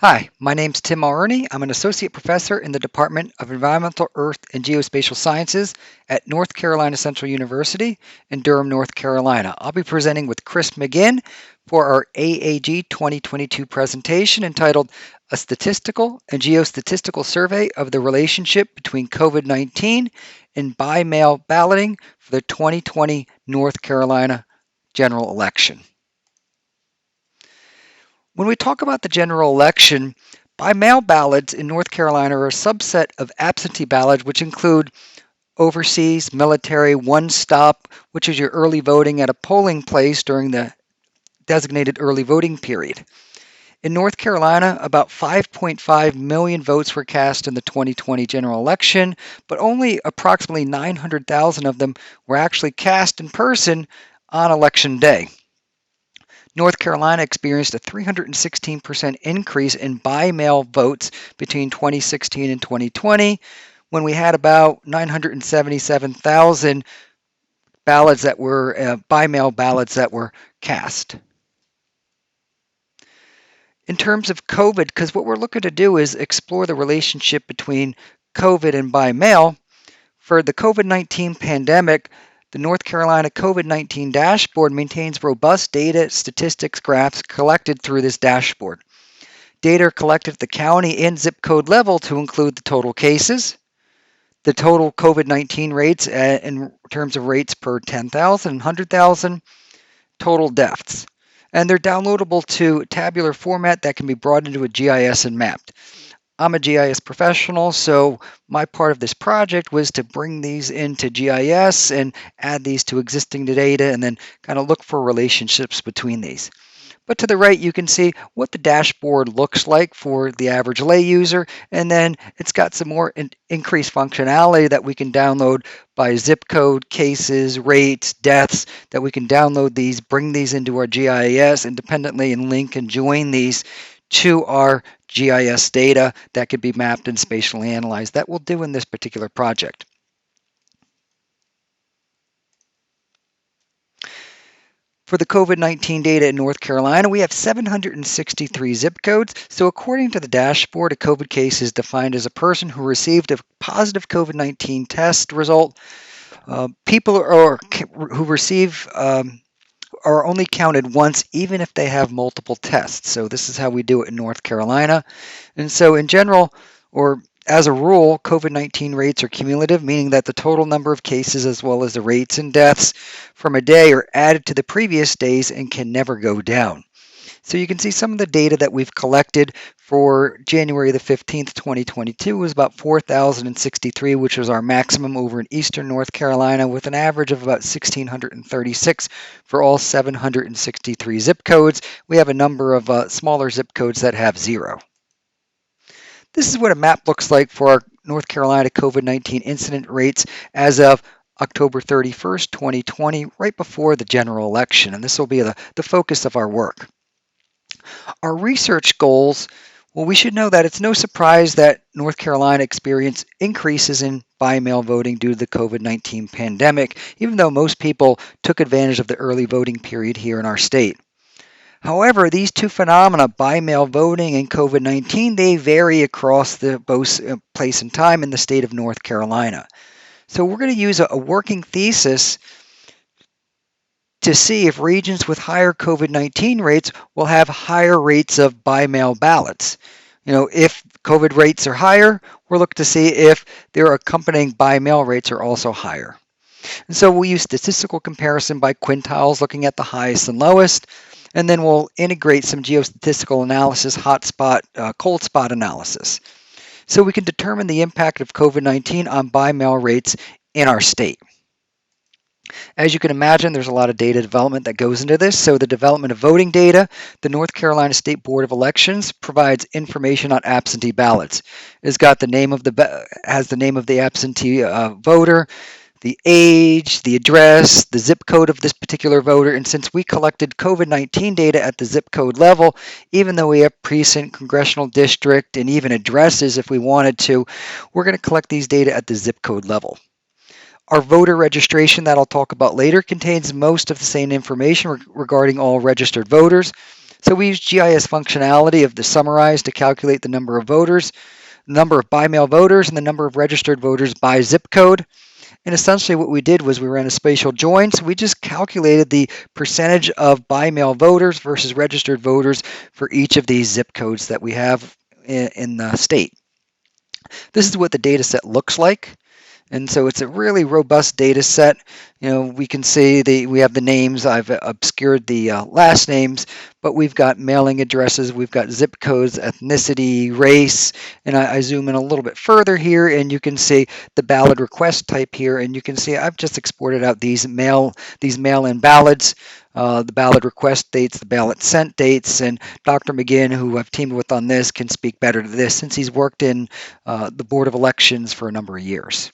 Hi, my name's Tim Mulroney. I'm an associate professor in the Department of Environmental, Earth, and Geospatial Sciences at North Carolina Central University in Durham, North Carolina. I'll be presenting with Chris McGinn for our AAG 2022 presentation entitled A Statistical and Geostatistical Survey of the Relationship Between COVID-19 and By-Mail Balloting for the 2020 North Carolina General Election. When we talk about the general election, by-mail ballots in North Carolina are a subset of absentee ballots, which include overseas, military, one-stop, which is your early voting at a polling place during the designated early voting period. In North Carolina, about 5.5 million votes were cast in the 2020 general election, but only approximately 900,000 of them were actually cast in person on election day. North Carolina experienced a 316% increase in by-mail votes between 2016 and 2020, when we had about 977,000 ballots that were by-mail ballots that were cast. In terms of COVID, because what we're looking to do is explore the relationship between COVID and by-mail, for the COVID-19 pandemic, the North Carolina COVID-19 dashboard maintains robust data, statistics, graphs collected through this dashboard. Data are collected at the county and zip code level to include the total cases, the total COVID-19 rates in terms of rates per 10,000 and 100,000, total deaths. And they're downloadable to tabular format that can be brought into a GIS and mapped. I'm a GIS professional, so my part of this project was to bring these into GIS and add these to existing data and then kind of look for relationships between these. But to the right, you can see what the dashboard looks like for the average lay user, and then it's got some more increased functionality that we can download by zip code, cases, rates, deaths, that we can download these, bring these into our GIS independently and link and join these to our GIS data that could be mapped and spatially analyzed. That we'll do in this particular project. For the COVID-19 data in North Carolina, we have 763 zip codes. So according to the dashboard, a COVID case is defined as a person who received a positive COVID-19 test result. People who receive are only counted once, even if they have multiple tests. So this is how we do it in North Carolina. And so in general, or as a rule, COVID-19 rates are cumulative, meaning that the total number of cases as well as the rates and deaths from a day are added to the previous days and can never go down. So you can see some of the data that we've collected for January the 15th, 2022 was about 4,063, which was our maximum over in eastern North Carolina, with an average of about 1,636 for all 763 zip codes. We have a number of smaller zip codes that have 0. This is what a map looks like for our North Carolina COVID-19 incident rates as of October 31st, 2020, right before the general election. And this will be the focus of our work. Our research goals, well, we should know that it's no surprise that North Carolina experienced increases in by-mail voting due to the COVID-19 pandemic, even though most people took advantage of the early voting period here in our state. However, these two phenomena, by-mail voting and COVID-19, they vary across both place and time in the state of North Carolina. So we're going to use a working thesis to see if regions with higher COVID-19 rates will have higher rates of by-mail ballots. If COVID rates are higher, we'll look to see if their accompanying by-mail rates are also higher. And so we'll use statistical comparison by quintiles, looking at the highest and lowest, and then we'll integrate some geostatistical analysis, HotSpot, cold spot analysis. So we can determine the impact of COVID-19 on by-mail rates in our state. As you can imagine, there's a lot of data development that goes into this. So the development of voting data, the North Carolina State Board of Elections provides information on absentee ballots. It's got the name of has the name of the absentee voter, the age, the address, the zip code of this particular voter. And since we collected COVID-19 data at the zip code level, even though we have precinct, congressional district, and even addresses if we wanted to, we're going to collect these data at the zip code level. Our voter registration that I'll talk about later contains most of the same information regarding all registered voters. So we use GIS functionality of the summarize to calculate the number of voters, the number of by-mail voters, and the number of registered voters by zip code. And essentially what we did was we ran a spatial join. So we just calculated the percentage of by-mail voters versus registered voters for each of these zip codes that we have in the state. This is what the data set looks like. And so it's a really robust data set. We can see we have the names. I've obscured the last names, but we've got mailing addresses, we've got zip codes, ethnicity, race, and I zoom in a little bit further here, and you can see the ballot request type here, and you can see I've just exported out these mail-in ballots, the ballot request dates, the ballot sent dates, and Dr. McGinn, who I've teamed with on this, can speak better to this since he's worked in the Board of Elections for a number of years.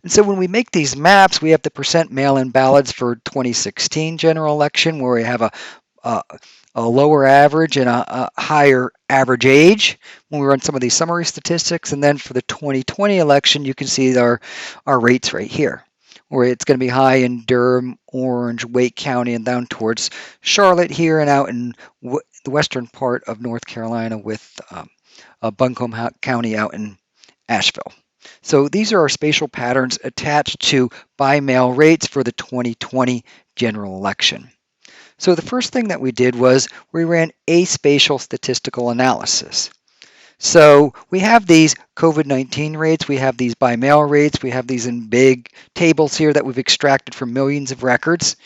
And so when we make these maps, we have the percent mail-in ballots for 2016 general election, where we have a lower average and a higher average age when we run some of these summary statistics. And then for the 2020 election, you can see our rates right here, where it's going to be high in Durham, Orange, Wake County, and down towards Charlotte here, and out in the western part of North Carolina with Buncombe County out in Asheville. So these are our spatial patterns attached to by-mail rates for the 2020 general election. So the first thing that we did was we ran a spatial statistical analysis. So we have these COVID-19 rates, we have these by-mail rates, we have these in big tables here that we've extracted from millions of records.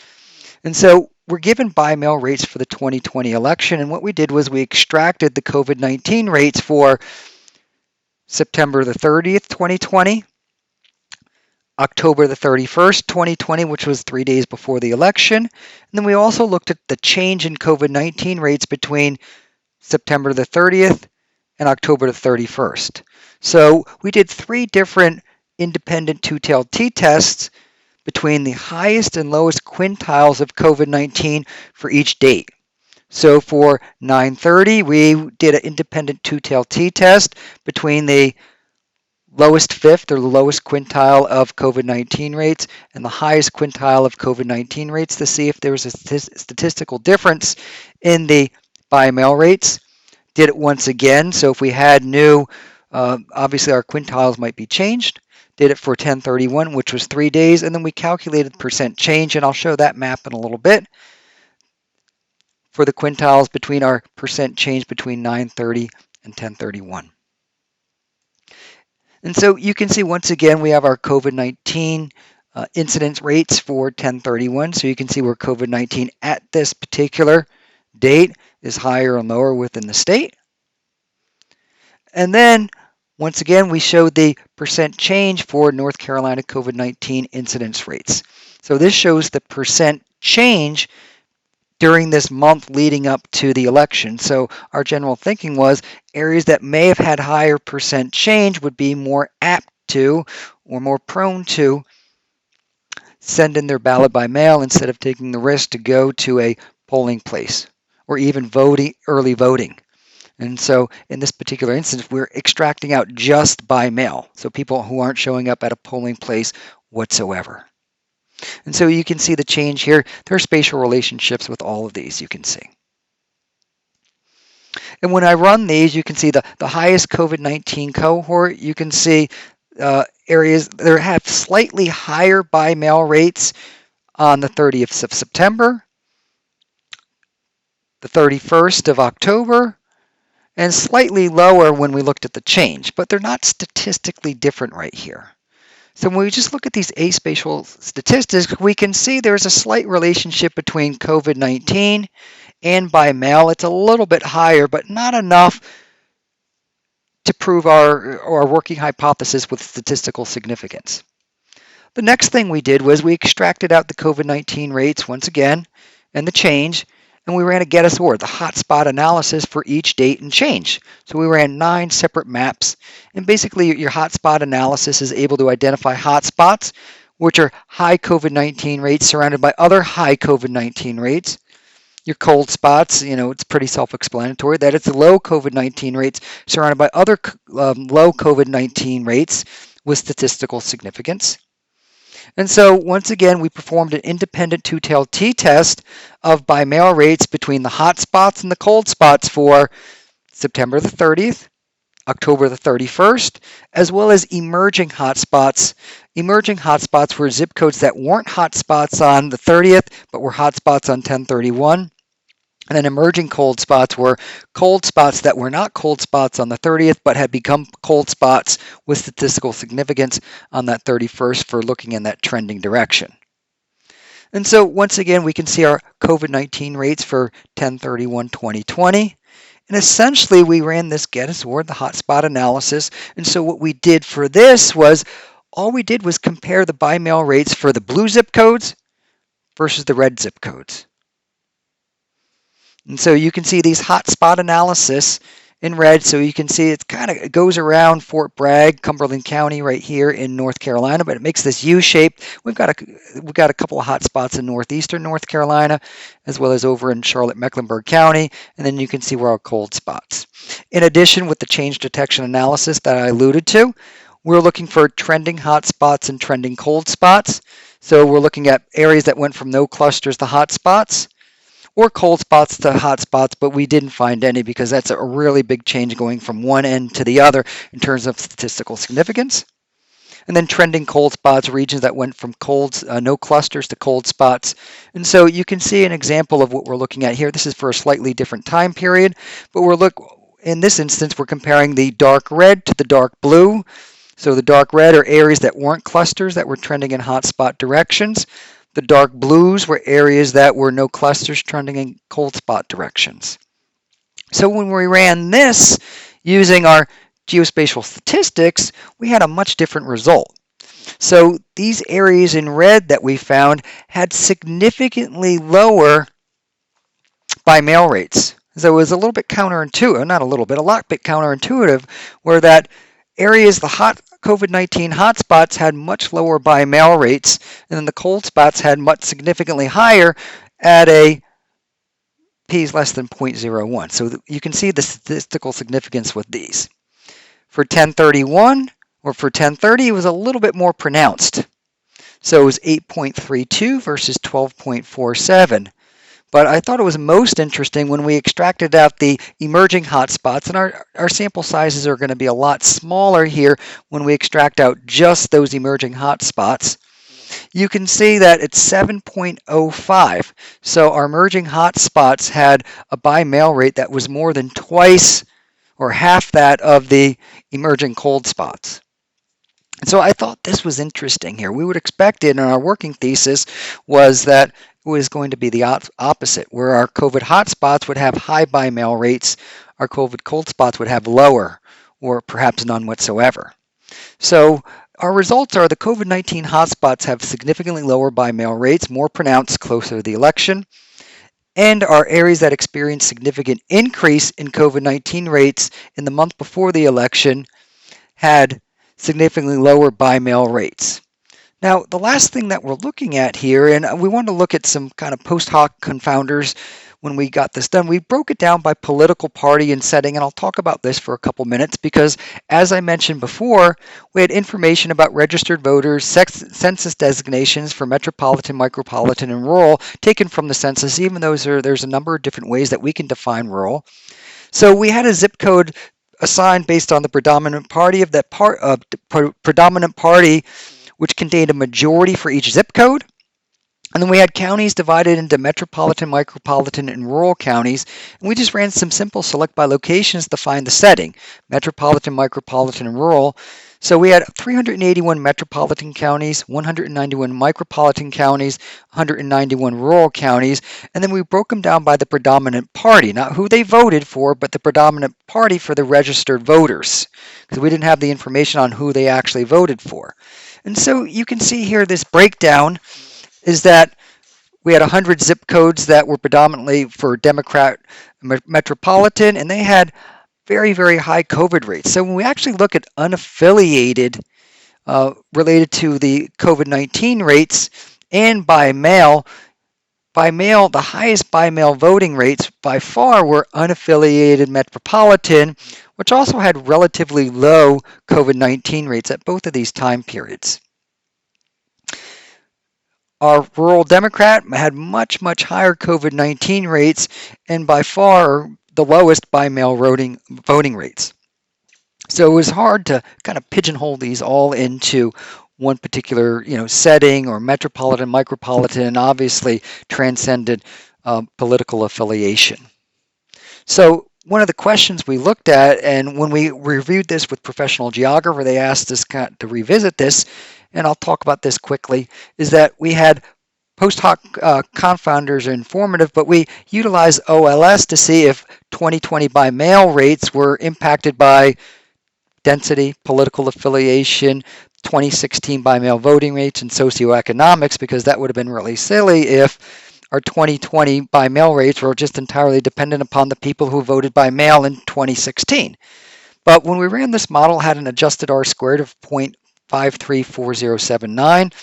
And so we're given by-mail rates for the 2020 election, and what we did was we extracted the COVID-19 rates for September the 30th, 2020, October the 31st, 2020, which was 3 days before the election. And then we also looked at the change in COVID-19 rates between September the 30th and October the 31st. So we did 3 different independent two-tailed t-tests between the highest and lowest quintiles of COVID-19 for each date. So for 9/30, we did an independent two-tailed t-test between the lowest fifth or the lowest quintile of COVID-19 rates and the highest quintile of COVID-19 rates to see if there was a statistical difference in the by-mail rates. Did it once again, so if we had new, obviously our quintiles might be changed. Did it for 10/31, which was 3 days, and then we calculated percent change, and I'll show that map in a little bit, for the quintiles between our percent change between 9/30 and 10/31. And so you can see once again we have our COVID-19 incidence rates for 10/31. So you can see where COVID-19 at this particular date is higher and lower within the state. And then once again we showed the percent change for North Carolina COVID-19 incidence rates. So this shows the percent change during this month leading up to the election. So our general thinking was areas that may have had higher percent change would be more apt to or more prone to send in their ballot by mail instead of taking the risk to go to a polling place or even early voting. And so in this particular instance, we're extracting out just by mail. So people who aren't showing up at a polling place whatsoever. And so you can see the change here. There are spatial relationships with all of these, you can see. And when I run these, you can see the highest COVID-19 cohort. You can see areas that have slightly higher by-mail rates on the 30th of September, the 31st of October, and slightly lower when we looked at the change. But they're not statistically different right here. So when we just look at these aspatial statistics, we can see there's a slight relationship between COVID-19 and by mail. It's a little bit higher, but not enough to prove our working hypothesis with statistical significance. The next thing we did was we extracted out the COVID-19 rates once again and the change, and we ran a get us or, the HotSpot analysis for each date and change. So we ran 9 separate maps, and basically your HotSpot analysis is able to identify hotspots, which are high COVID-19 rates surrounded by other high COVID-19 rates. Your cold spots, it's pretty self-explanatory that it's low COVID-19 rates surrounded by other low COVID-19 rates with statistical significance. And so once again, we performed an independent two-tailed t-test of by mail rates between the hot spots and the cold spots for September the 30th, October the 31st, as well as emerging hotspots. Emerging hotspots were zip codes that weren't hotspots on the 30th, but were hotspots on 10/31. And then emerging cold spots were cold spots that were not cold spots on the 30th, but had become cold spots with statistical significance on that 31st for looking in that trending direction. And so once again, we can see our COVID-19 rates for 10/31/2020. And essentially, we ran this the HotSpot analysis. And so what we did for this was, all we did was compare the by mail rates for the blue zip codes versus the red zip codes. And so you can see these HotSpot analysis in red. So you can see it goes around Fort Bragg, Cumberland County right here in North Carolina, but it makes this U shape. We've got a couple of hotspots in northeastern North Carolina, as well as over in Charlotte-Mecklenburg County, and then you can see where our cold spots. In addition, with the change detection analysis that I alluded to, we're looking for trending hotspots and trending cold spots. So we're looking at areas that went from no clusters to hotspots, or cold spots to hot spots, but we didn't find any because that's a really big change going from one end to the other in terms of statistical significance. And then trending cold spots, regions that went from no clusters to cold spots. And so you can see an example of what we're looking at here. This is for a slightly different time period, but in this instance, we're comparing the dark red to the dark blue. So the dark red are areas that weren't clusters that were trending in hotspot directions. The dark blues were areas that were no clusters trending in cold spot directions. So when we ran this using our geospatial statistics, we had a much different result. So these areas in red that we found had significantly lower by mail rates. So it was a little bit counterintuitive, not a little bit, a lot bit counterintuitive, where that areas, the COVID-19 hotspots had much lower by mail rates, and then the cold spots had much significantly higher at a p less than 0.01. So you can see the statistical significance with these. For 1031 or for 1030, it was a little bit more pronounced. So it was 8.32 versus 12.47. But I thought it was most interesting when we extracted out the emerging hotspots, and our sample sizes are going to be a lot smaller here when we extract out just those emerging hotspots. You can see that it's 7.05. So our emerging hotspots had a by mail rate that was more than twice or half that of the emerging cold spots. And so I thought this was interesting here. We would expect it in our working thesis was that it was going to be the opposite, where our COVID hotspots would have high by mail rates, our COVID cold spots would have lower or perhaps none whatsoever. So our results are the COVID-19 hotspots have significantly lower by mail rates, more pronounced closer to the election, and our areas that experience significant increase in COVID-19 rates in the month before the election had significantly lower by mail rates. Now, the last thing that we're looking at here, and we want to look at some kind of post hoc confounders when we got this done. We broke it down by political party and setting, and I'll talk about this for a couple minutes because, as I mentioned before, we had information about registered voters, census designations for metropolitan, micropolitan, and rural taken from the census, even though there's a number of different ways that we can define rural. So we had a zip code assigned based on the predominant party of that predominant party, which contained a majority for each zip code. And then we had counties divided into metropolitan, micropolitan, and rural counties. And we just ran some simple select by locations to find the setting, metropolitan, micropolitan, and rural. So we had 381 metropolitan counties, 191 micropolitan counties, 191 rural counties, and then we broke them down by the predominant party, not who they voted for, but the predominant party for the registered voters, because we didn't have the information on who they actually voted for. And so you can see here this breakdown is that we had 100 zip codes that were predominantly for Democrat metropolitan, and they had very, very high COVID rates. So when we actually look at unaffiliated related to the COVID-19 rates and by mail, the highest by mail voting rates by far were unaffiliated metropolitan, which also had relatively low COVID-19 rates at both of these time periods. Our rural Democrat had much, much higher COVID-19 rates and by far the lowest by mail voting rates. So it was hard to kind of pigeonhole these all into one particular, setting or metropolitan, micropolitan, and obviously transcended political affiliation. So one of the questions we looked at, and when we reviewed this with professional geographer, they asked us to revisit this, and I'll talk about this quickly, is that we had post hoc confounders are informative, but we utilized OLS to see if 2020 by mail rates were impacted by density, political affiliation, 2016 by mail voting rates, and socioeconomics, because that would have been really silly if our 2020 by mail rates were just entirely dependent upon the people who voted by mail in 2016. But when we ran this model, it had an adjusted R squared of 0.534079.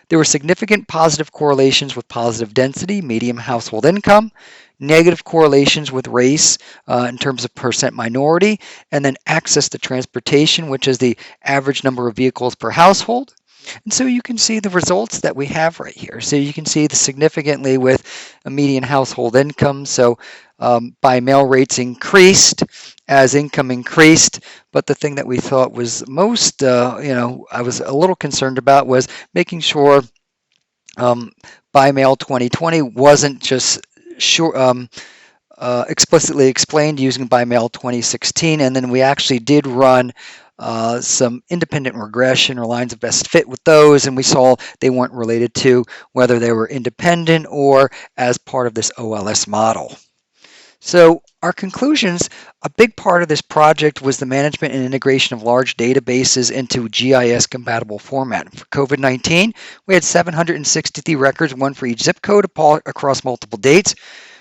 There were significant positive correlations with positive density, median household income, negative correlations with race in terms of percent minority, and then access to transportation, which is the average number of vehicles per household. And so you can see the results that we have right here. So you can see the significantly with a median household income. So by mail rates increased as income increased. But the thing that we thought was most, I was a little concerned about was making sure by mail 2020 wasn't just explicitly explained using by mail 2016. And then we actually did run some independent regression or lines of best fit with those, and we saw they weren't related to whether they were independent or as part of this OLS model. So our conclusions, a big part of this project was the management and integration of large databases into GIS-compatible format. For COVID-19, we had 763 records, one for each zip code across multiple dates.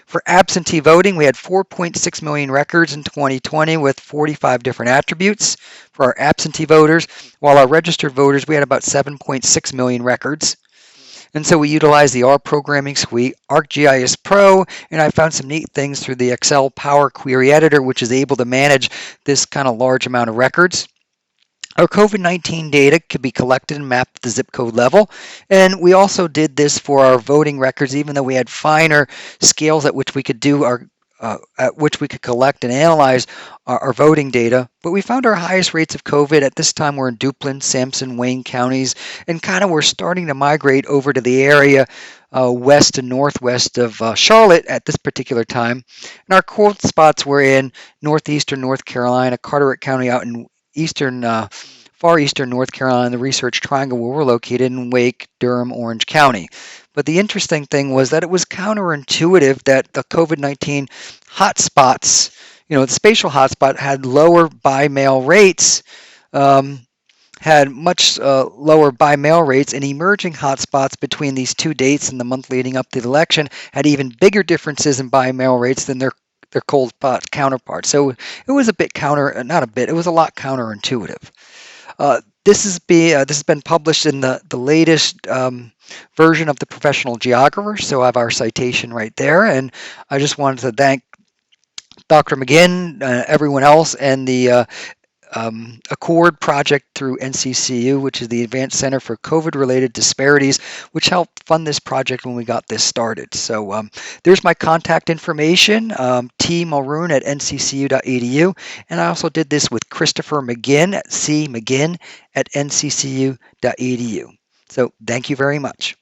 For absentee voting, we had 4.6 million records in 2020 with 45 different attributes for our absentee voters, while our registered voters, we had about 7.6 million records. And so we utilized the R programming suite, ArcGIS Pro, and I found some neat things through the Excel Power Query Editor, which is able to manage this kind of large amount of records. Our COVID-19 data could be collected and mapped at the zip code level, and we also did this for our voting records, even though we had finer scales at which we could do at which we could collect and analyze our voting data. But we found our highest rates of COVID at this time were in Duplin, Sampson, Wayne counties, and kind of we're starting to migrate over to the area west and northwest of Charlotte at this particular time. And our cold spots were in northeastern North Carolina, Carteret County out in far eastern North Carolina, the Research Triangle where we're located, in Wake, Durham, Orange County. But the interesting thing was that it was counterintuitive that the COVID-19 hotspots, the spatial hotspot had lower by mail rates, had much lower by mail rates, and emerging hotspots between these two dates in the month leading up to the election had even bigger differences in by mail rates than their cold spot counterparts. So it was it was a lot counterintuitive. This has been published in the latest version of the Professional Geographer, so I have our citation right there, and I just wanted to thank Dr. McGinn, everyone else, and the Accord project through NCCU, which is the Advanced Center for COVID-related Disparities, which helped fund this project when we got this started. So there's my contact information, tmulroon at nccu.edu, and I also did this with Christopher McGinn at cmcginn at nccu.edu. So thank you very much.